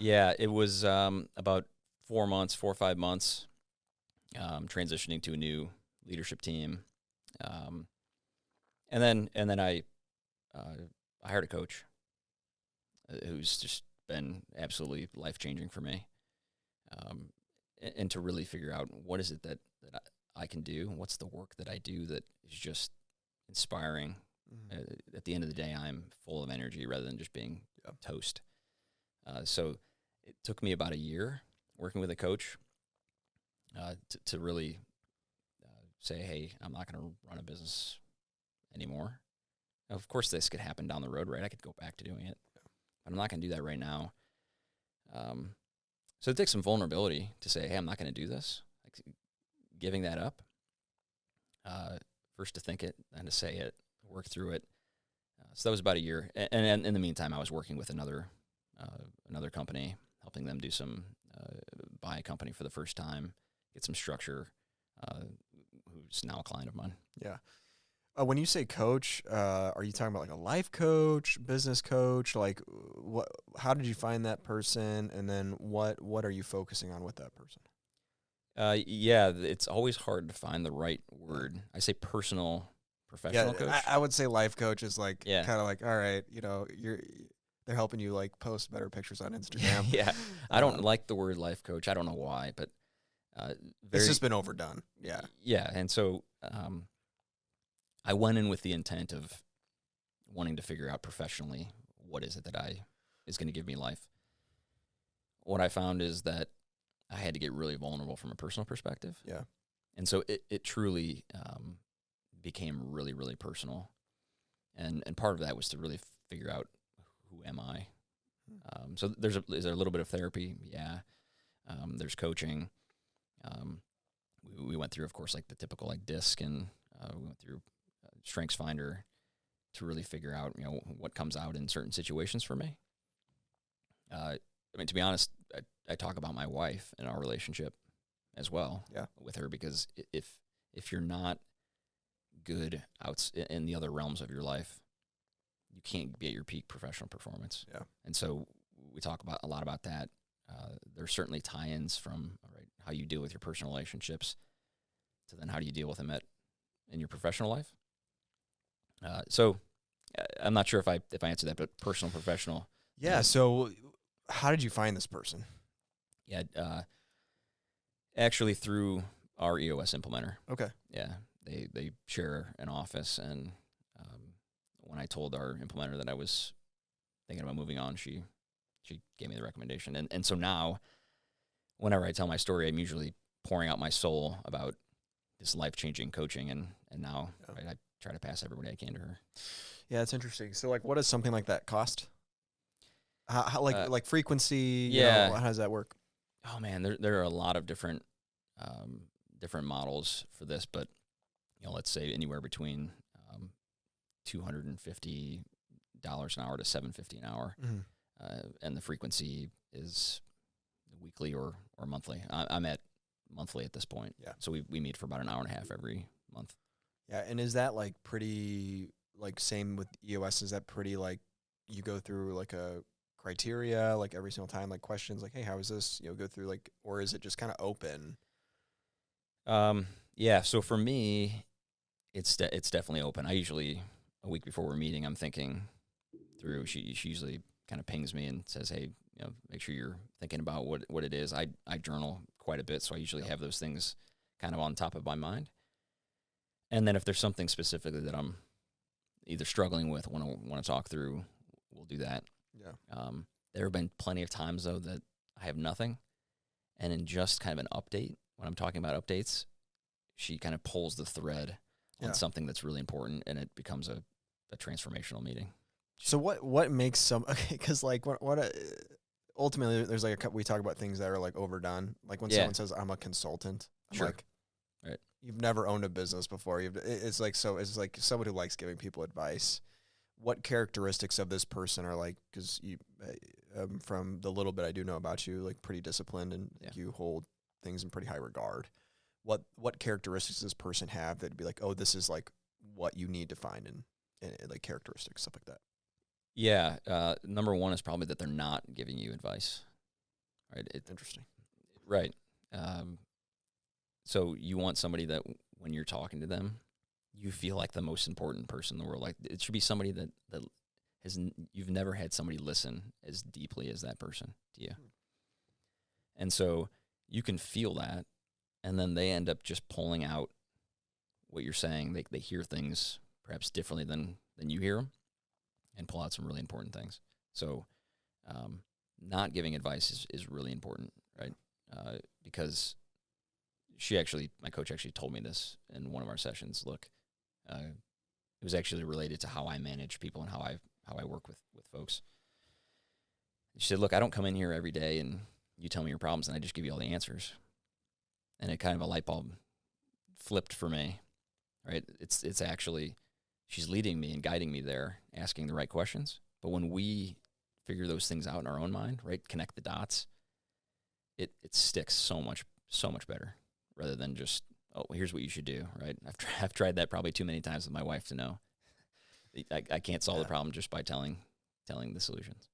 Yeah, it was about 4 months, 4 or 5 months, transitioning to a new leadership team, um, and then I hired a coach who's just been absolutely life changing for me, and to really figure out what is it that I can do, what's the work that I do that is just inspiring. Mhm. At the end of the day, I'm full of energy rather than just being Yeah. toast. So it took me about a year working with a coach to really say, hey, I'm not going to run a business anymore. Now, of course, this could happen down the road, right? I could go back to doing it, but I'm not going to do that right now. Um, so it takes some vulnerability to say, hey, I'm not going to do this. Like giving that up, first to think it, then to say it, work through it. So that was about a year. And in the meantime, I was working with another company, helping them do some, buy a company for the first time, get some structure, who's now a client of mine. Yeah. When you say coach, are you talking about like a life coach, business coach? Like, what? How did you find that person, and then what are you focusing on with that person? Yeah, it's always hard to find the right word. I say personal, professional coach. I would say life coach is like Yeah. kind of like, all right, they're helping you like post better pictures on Instagram. Yeah, I don't like the word life coach. I don't know why, but It's just been overdone. Yeah. Yeah, and so I went in with the intent of wanting to figure out professionally what is it that is going to give me life. What I found is that I had to get really vulnerable from a personal perspective. Yeah. And so it truly became really, really personal. And part of that was to really figure out, who am I? So is there a little bit of therapy? Yeah. There's coaching. We went through, of course, like the typical like DISC, and we went through Strengths Finder to really figure out, what comes out in certain situations for me. I mean, to be honest, I talk about my wife and our relationship as well. Yeah. With her, because if you're not good out in the other realms of your life, you can't be at your peak professional performance. Yeah. And so we talk a lot about that. There's certainly tie-ins from how you deal with your personal relationships to then how do you deal with them in your professional life. So I'm not sure if I answered that, but personal, professional. Yeah. So how did you find this person? Yeah, actually through our EOS implementer. Okay. Yeah, they share an office, and when I told our implementer that I was thinking about moving on, she gave me the recommendation, and so now, whenever I tell my story, I'm usually pouring out my soul about this life-changing coaching, and now I try to pass everybody I can to her. Yeah, it's interesting. So, like, what does something like that cost? How like frequency? Yeah. How does that work? Oh man, there are a lot of different models for this, but let's say anywhere between $250 an hour to $750 an hour, and the frequency is weekly or monthly. I'm at monthly at this point. Yeah. So we meet for about an hour and a half every month. Yeah, and is that like pretty like same with EOS? Is that pretty like you go through like a criteria like every single time, like questions like, hey, how is this? Go through like, or is it just kind of open? Yeah. So for me, it's definitely open. I usually, a week before we're meeting, I'm thinking through. She usually kind of pings me and says, hey, make sure you're thinking about what it is. I journal quite a bit, so I usually have those things kind of on top of my mind. And then if there's something specifically that I'm either struggling with, want to talk through, we'll do that. Yeah. There have been plenty of times though that I have nothing, and in just kind of an update, when I'm talking about updates, she kind of pulls the thread on something that's really important, and it becomes a transformational meeting. So what makes some, okay, because like ultimately there's like we talk about things that are like overdone. Like when someone says I'm a consultant, I'm like, right, you've never owned a business before. It's like someone who likes giving people advice. What characteristics of this person are like, because you, from the little bit I do know about you, like pretty disciplined, and you hold things in pretty high regard. What characteristics does this person have that'd be like, oh, this is like what you need to find in like characteristics, stuff like that? Yeah. Number one is probably that they're not giving you advice. right? Interesting. Right. So you want somebody that when you're talking to them, you feel like the most important person in the world. Like it should be somebody that you've never had somebody listen as deeply as that person to you. And so you can feel that, and then they end up just pulling out what you're saying. They hear things perhaps differently than you hear them, and pull out some really important things. So not giving advice is really important, right? Because my coach actually told me this in one of our sessions. Look, it was actually related to how I manage people and how I work with folks. She said, look, I don't come in here every day and you tell me your problems and I just give you all the answers. And it kind of a light bulb flipped for me, right? It's actually, she's leading me and guiding me there, asking the right questions. But when we figure those things out in our own mind, right, connect the dots, it sticks so much better rather than just, oh, here's what you should do, right? I've tried that probably too many times with my wife to know I can't solve the problem just by telling the solutions.